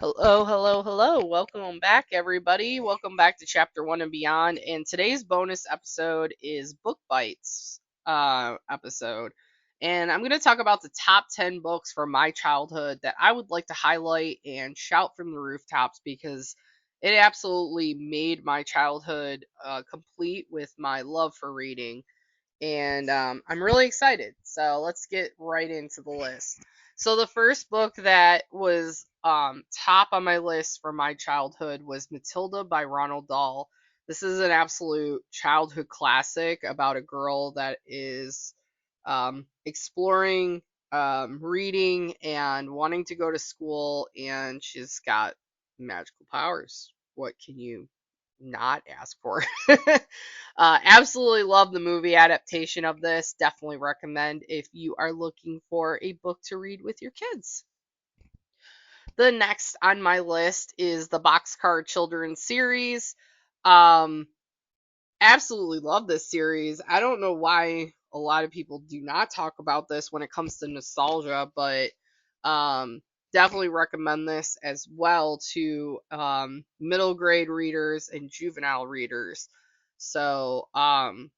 Hello, hello, hello. Welcome back, everybody. Welcome back to Chapter 1 and Beyond. And today's bonus episode is Book Bites episode. And I'm going to talk about the top 10 books from my childhood that I would like to highlight and shout from the rooftops because it absolutely made my childhood complete with my love for reading. And I'm really excited. So let's get right into the list. So the first book that was top on my list from my childhood was Matilda by Ronald Dahl. This is an absolute childhood classic about a girl that is exploring reading and wanting to go to school, and she's got magical powers. What can you not ask for? Absolutely love the movie adaptation of this. Definitely recommend if you are looking for a book to read with your kids. The next on my list is the Boxcar Children's series. Um, Absolutely love this series. I don't know why a lot of people do not talk about this when it comes to nostalgia, but um, definitely recommend this as well to middle grade readers and juvenile readers. So, and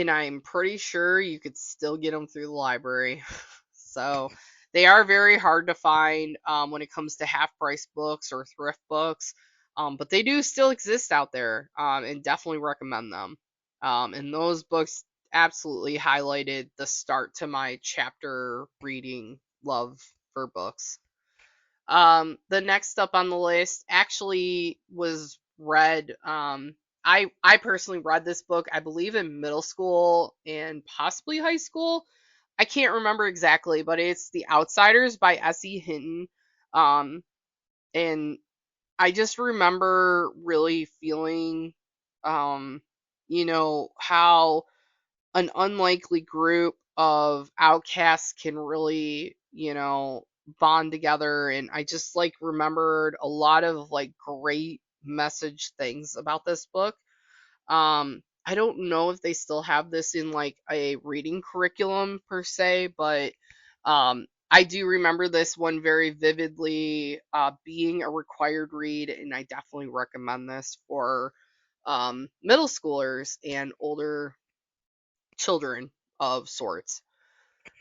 I'm pretty sure you could still get them through the library. So, they are very hard to find when it comes to half price books or thrift books. But they do still exist out there, and definitely recommend them. And those books absolutely highlighted the start to my chapter reading love for books. The next up on the list actually was read. I personally read this book, I believe, in middle school and possibly high school. I can't remember exactly, but it's The Outsiders by S.E. Hinton. Um, and I just remember really feeling, um, how an unlikely group of outcasts can really, bond together. And I just like remembered a lot of like great message things about this book. I don't know if they still have this in like a reading curriculum per se, but I do remember this one very vividly being a required read, and I definitely recommend this for middle schoolers and older children of sorts.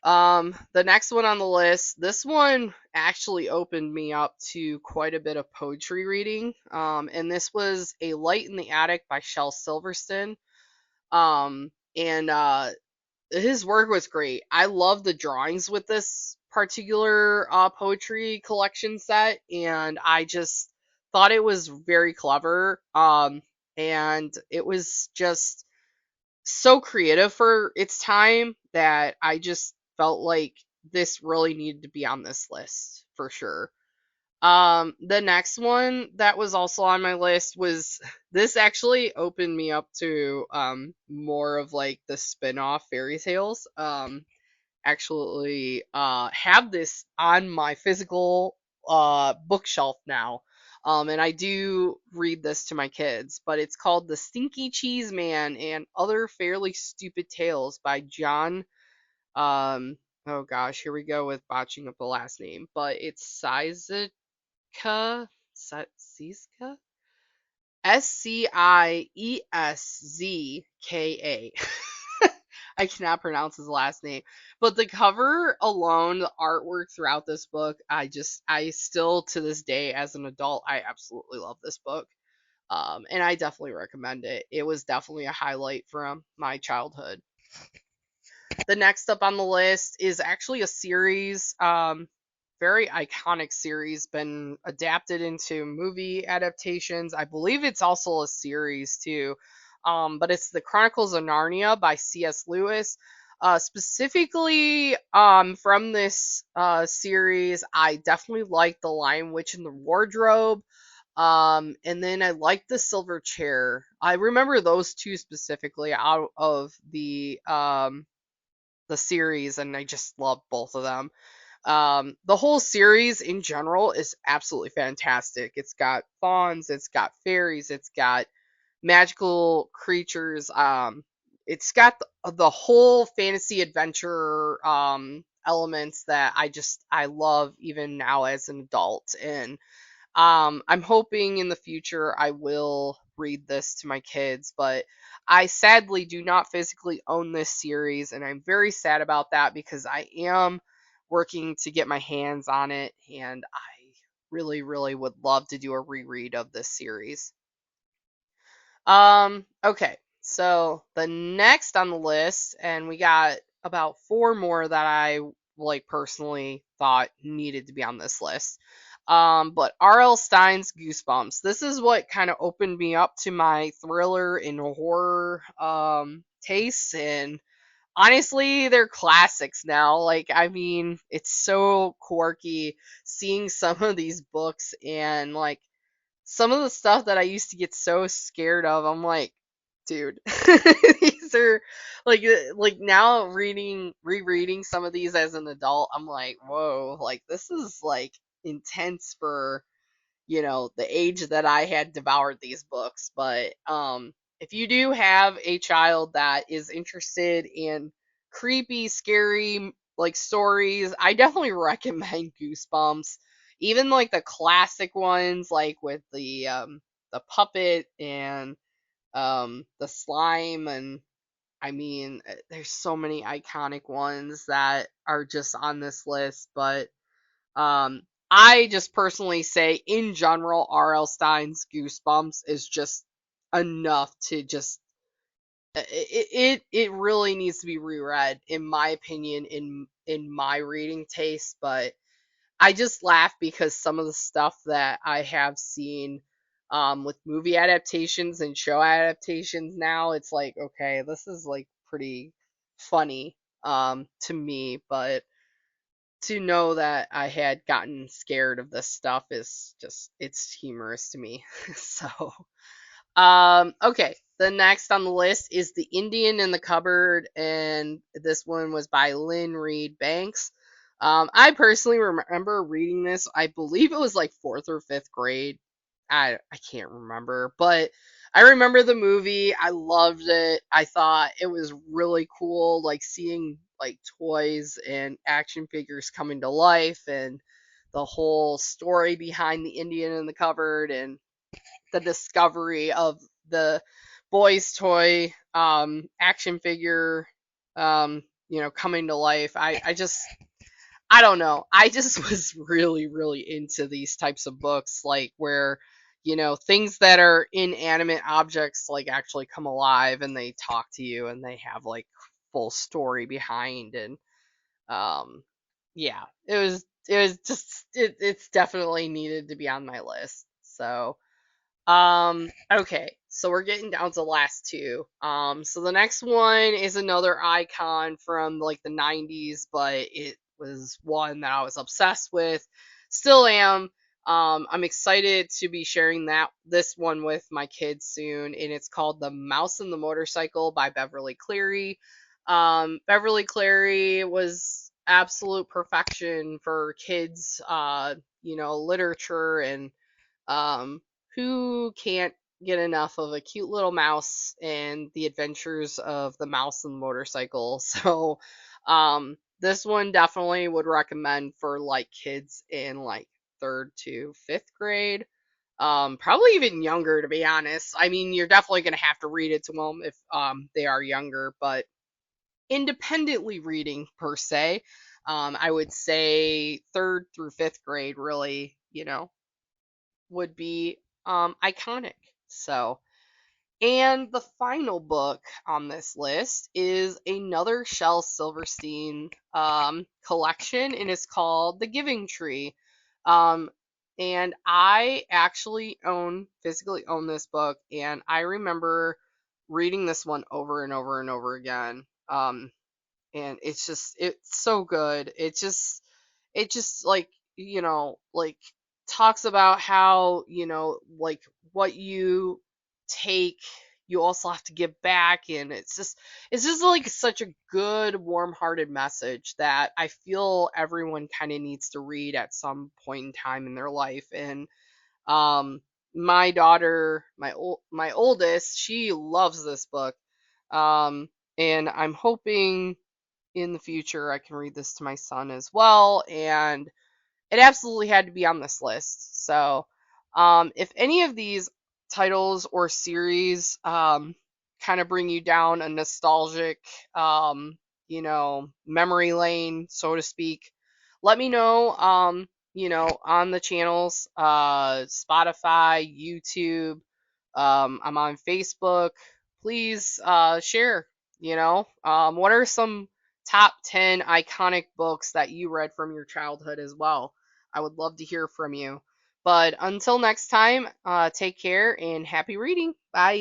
The next one on the list, this one actually opened me up to quite a bit of poetry reading. And this was A Light in the Attic by Shel Silverstein. And his work was great. I love the drawings with this particular poetry collection set, and I just thought it was very clever. And it was just so creative for its time that I just felt like this really needed to be on this list for sure. The next one that was also on my list was this actually opened me up to more of like the spin-off fairy tales. Actually have this on my physical bookshelf now. And I do read this to my kids, but it's called The Stinky Cheese Man and Other Fairly Stupid Tales by John. Oh gosh, here we go with botching up the last name, but it's Sizeka, Siska, Scieszka. I cannot pronounce his last name. But the cover alone, the artwork throughout this book, I still to this day as an adult, I absolutely love this book. And I definitely recommend it. It was definitely a highlight from my childhood. The next up on the list is actually a series, very iconic series, been adapted into movie adaptations. I believe it's also a series too. But it's The Chronicles of Narnia by C.S. Lewis. Specifically, from this series, I definitely like The Lion, Witch, and the Wardrobe. And then I like The Silver Chair. I remember those two specifically out of the series, and I just love both of them. The whole series in general is absolutely fantastic. It's got fauns, it's got fairies, it's got magical creatures. It's got the whole fantasy adventure elements that I love even now as an adult. And I'm hoping in the future I will read this to my kids, but I sadly do not physically own this series, and I'm very sad about that because I am working to get my hands on it, and I really, really would love to do a reread of this series. Okay. So the next on the list, and we got about four more that I like personally thought needed to be on this list. But R.L. Stein's Goosebumps. This is what kind of opened me up to my thriller and horror tastes, and honestly, they're classics now. Like, I mean, it's so quirky seeing some of these books and like some of the stuff that I used to get so scared of, I'm like, dude, these are like now rereading some of these as an adult, I'm like, whoa, like this is like intense for, the age that I had devoured these books. But if you do have a child that is interested in creepy, scary like stories, I definitely recommend Goosebumps. Even like the classic ones, like with the puppet and the slime, and I mean, there's so many iconic ones that are just on this list, but um, I just personally say, in general, R.L. Stein's Goosebumps is just enough to just it really needs to be reread, in my opinion, in my reading taste. But I just laugh because some of the stuff that I have seen with movie adaptations and show adaptations now, it's like, okay, this is like pretty funny to me, but to know that I had gotten scared of this stuff is just, it's humorous to me. So, okay. The next on the list is The Indian in the Cupboard, and this one was by Lynn Reed Banks. I personally remember reading this. I believe it was like fourth or fifth grade. I can't remember, but I remember the movie. I loved it. I thought it was really cool, like seeing like toys and action figures coming to life, and the whole story behind the Indian in the cupboard, and the discovery of the boys toy action figure coming to life. I don't know, I just was really, really into these types of books, like where things that are inanimate objects like actually come alive and they talk to you and they have like full story behind. And um yeah, it was just it's definitely needed to be on my list. So okay, so we're getting down to the last two. So the next one is another icon from like the 90s, but it was one that I was obsessed with. Still am. I'm excited to be sharing this one with my kids soon, and it's called The Mouse and the Motorcycle by Beverly Cleary. Beverly Cleary was absolute perfection for kids, literature, and um, who can't get enough of a cute little mouse and the adventures of the mouse and the motorcycle? So, this one definitely would recommend for like kids in like third to fifth grade. Probably even younger, to be honest. I mean, you're definitely gonna have to read it to them if they are younger, but independently reading per se, I would say third through fifth grade really, would be iconic. So, and the final book on this list is another Shel Silverstein collection, and it's called The Giving Tree. Um, and I actually physically own this book, and I remember reading this one over and over and over again. And it's so good. It just like, like talks about how, like what you take, you also have to give back. And it's just like such a good, warm-hearted message that I feel everyone kind of needs to read at some point in time in their life. And um my daughter, my oldest, she loves this book. um and I'm hoping in the future I can read this to my son as well, and it absolutely had to be on this list. So, If any of these titles or series kind of bring you down a nostalgic, memory lane, so to speak, let me know, on the channels, Spotify, YouTube, I'm on Facebook. Please share, what are some top 10 iconic books that you read from your childhood as well? I would love to hear from you. But until next time, take care and happy reading. Bye.